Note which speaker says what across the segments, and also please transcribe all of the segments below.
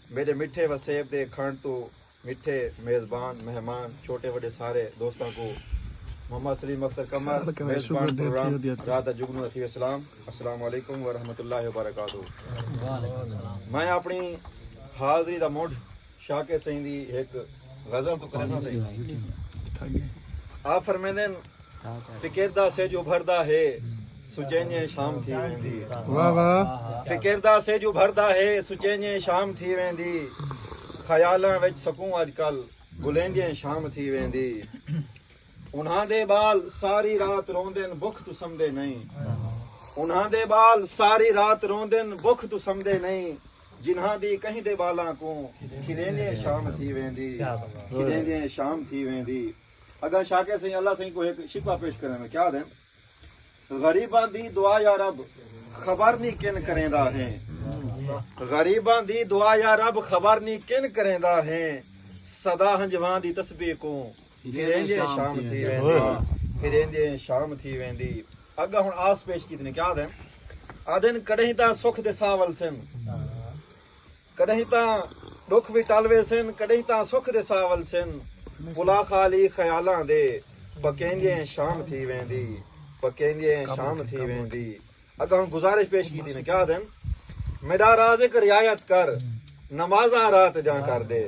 Speaker 1: मेरे मिठे वसेब दे खाण तो मिठे मेज़बान मेहमान छोटे बड़े सारे दोस्तों को मोहम्मद सलीम अख्तर कमर मेज़बान प्रोग्राम रात जुगनू अती अस्सलाम अस्सलाम वालेकुम व रहमतुल्लाहि व बरकातहू। मैं अपनी हाज़री दा मुढ़ शाके सईं दी एक गज़ल तो करना सही आप फरमांदे फिकिरदा से जो भरदा है सुचेने शाम थी वेंदी। वाह वाह। फिकिरदा से जो भरदा है सुचेने शाम थी वेंदी ख्यालां विच सकूं अजकल गुलेंदियां शाम थी वेंदी। उन्हां दे बाल सारी रात रोंदे भुख तू समझदे नहीं। उन्हां दे बाल सारी रात रोंदे भुख तू समझदे नहीं। जिन्हां दी कहीं दे बालां को खिलेंदियां शाम थी वेंदी खिलेंदियां शाम थी वेंदी। अगर शाके सही अल्लाह सही को एक शिकवा पेश करें में क्या दें गरीबां दी दुआ या रब खबर नहीं किन करेंदा है। गरीबां दी दुआ या रब खबर नहीं किन करेंदा है। सदा हंजवां दी तस्बीह को फिरेंदे शाम थी वेंदी फिरेंदे शाम थी वेंदी। अगा हुन आस पेश कीतने क्या दें आदन कड़ही ता सुख दे सावल सन कड़ही ता दुख भी टलवे सन कड़ही ता सुख दे सावल सन बुला खाली ख्यालां दे पकेंदे शाम थी वेंदी पकेंदे शाम थी वेंदी। अगर हम गुजारिश पेश की थी ना क्या दिन मेरा राज़िक रियायत कर नमाज़ा रात जा कर दे।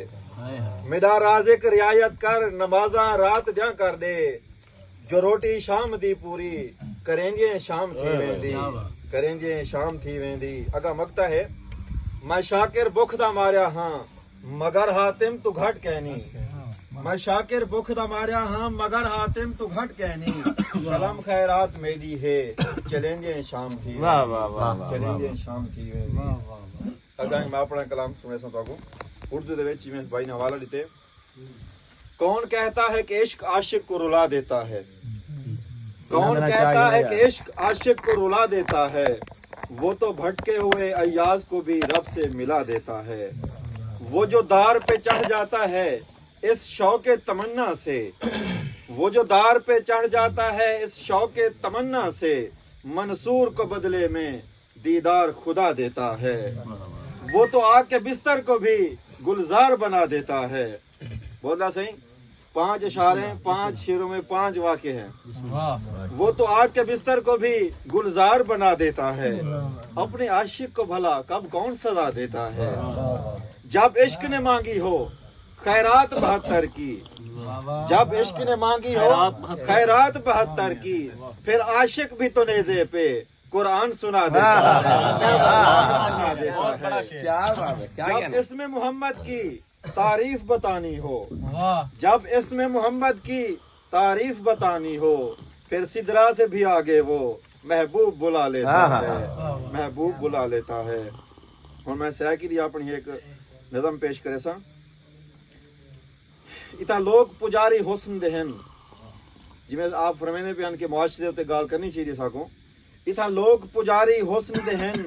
Speaker 1: मेरा राज़िक रियायत कर नमाज़ा रात जा कर दे। जो रोटी शाम दी पूरी करेंगे शाम थी वेंदी करेंगे शाम थी वेंदी। अगर मगता है मैं शाकिर भुख दा मारिया हाँ मगर हातिम तू घट कहनी। मैं शाकिर भुख दा मारिया हाँ मगर हातिम तू घट कहनी। कलम खैरात मेरी है चलेंगे शाम थी चलेंगे शाम थी वेंदी। अगर मैं अपना कलाम सुने सा उर्दू दे विच मैं भाई ने हवाला दिते। कौन कहता है कि इश्क आशिक को रुला देता है। कौन कहता है कि इश्क आशिक को रुला देता है। वो तो भटके हुए अय्याज को भी रब से मिला देता है। वो जो दार पे चढ़ जाता है इस शौके तमन्ना से वो जो दार पे चढ़ जाता है इस शौके तमन्ना से मंसूर को बदले में दीदार खुदा देता है। वो तो आग के बिस्तर को भी गुलजार बना देता है। बोला सही 5 इशारे 5 शेरों में 5 वाक़े हैं। वो तो आग के बिस्तर को भी गुलजार बना देता है। अपने आशिक को भला कब कौन सजा देता है। जब इश्क ने मांगी हो खैरात 72 की जब इश्क ने मांगी हो खैरात 72 की फिर आशिक भी तो नेज़े पे कुरान सुना देता है। जब इसमें मोहम्मद की तारीफ बतानी हो जब इसमें मोहम्मद की तारीफ बतानी हो फिर सिदरा से भी आगे वो महबूब बुला लेता है महबूब बुला लेता है। और मैं सह की अपनी एक नज़म पेश करे सा इतना लोग पुजारी हुस्न दे हन जिवें आप फरमाने पे के मुआशरे उत्ते गाल करनी चाहिए साको। इतना लोग पुजारी हुस्न दे हन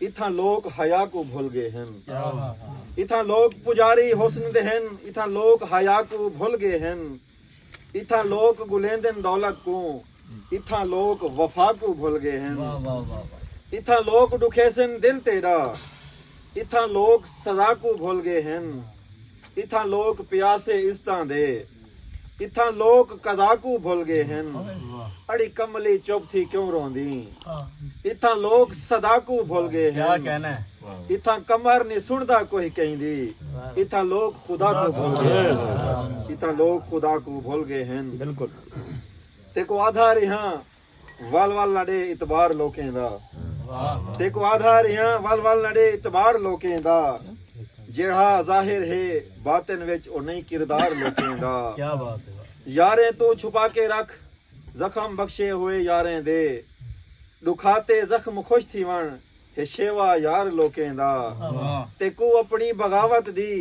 Speaker 1: इतना लोग हया को भूल गए हन। इतना लोग पुजारी हुस्न दे हन इतना लोग हया को भूल गए हन। इतना लोग गुलेंदन दौलत को इतना लोग वफा को भूल गए हन। इतना लोग दुखेसन दिल तेरा इतना लोग सजा को भूल गए हन। इथा लोग प्यासे इस्तां दे इथा लोग कदा को भूल गए हन। अड़ी कमली चुप थी क्यों रोंदी इथा लोग सदा को भूल गए हन। इथा कमर नहीं सुनदा कोई कहंदी इथा लोग खुदा को भूल गए इथा लोग खुदा को भूल गए हन। बिल्कुल तेको आधार यहाँ वल वल नडे इतबार लोकें दा तेको आधार यहाँ वल वल नडे इतबार लोकें दा। जेड़ा जाहिर है बातिन विच ओ नहीं किरदार लोकें दा। क्या बात है यारें तो छुपा के रख जख्म बख्शे हुए यारें दे दुखाते जख्म खुश थी वण है शेवा यार लोकें दा। तेको अपनी बगावत दी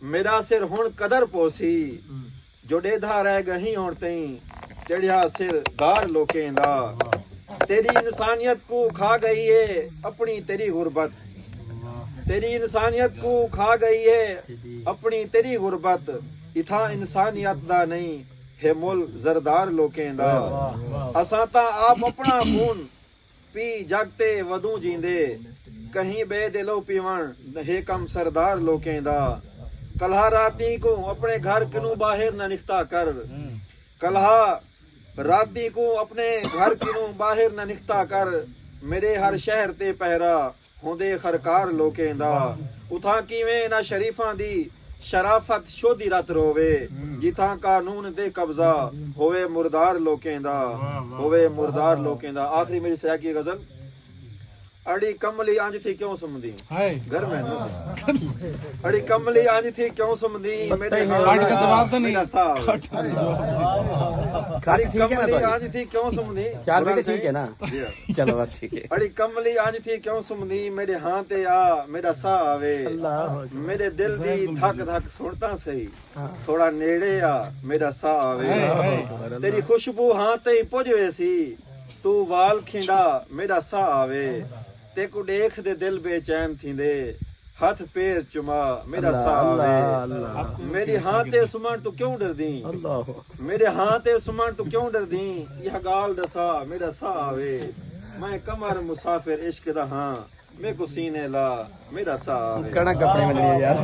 Speaker 1: मेरा सिर हुण कदर पोसी जो डेधा रह गही होण तई चढ़िया सिर दार लोकें दा। तेरी इंसानियत को खा गई है अपनी तेरी गुर्बत तेरी इंसानियत को खा गई है अपनी तेरी गुर्बत। इथा इंसानियत दा नहीं है मुल जरदार लोकें दा। असां तां आप अपना खून पी जगते वधू जींदे कहीं बेदिलो पीवण हे कम सरदार लोकें दा कल्हा राती को अपने घर किनू बाहर न निकता कर कल्हा राती को अपने घर किनू बाहर न निकता कर मेरे हर शहर ते पहरा होंदे खरकार लोकें दा उथा किवें ना शरीफां दी शराफत शोधी रत रोवे जिथा कानून दे कब्जा होवे मुर्दार लोकें दा होवे मुर्दार लोकें दा। आखिरी मेरी सया की गजल अड़ी कमली आंज थी क्यों सुमदी घर में अड़ी कमली आंज थी क्यों सुमदी मेरे
Speaker 2: का जवाब तो नहीं
Speaker 1: अड़ी कमली आंज थी क्यों सुमदी
Speaker 3: ठीक है ना चलो बात ठीक है।
Speaker 1: अड़ी कमली आंज थी क्यों सुमदी मेरे हां ते आ मेरा सा आवे मेरे दिल दी धक धक सुनता सही थोड़ा नेड़े आ मेरा सा आवे तेरी खुशबू हां ते पुजवे सी तू वाल खिंडा मेरा सा आवे तेकू देख दे दिल बेचैन थींदे हथ पैर चुमा मेरा सा आवे मेरी हां ते सुमन तू क्यों डरदी मेरे हां ते सुमन तू क्यों डरदी यह गाल दसा मेरा सा आवे मैं कमर मुसाफिर इश्क दा हां मैं को सीने ला मेरा सा आवे
Speaker 3: कणक अपने में यार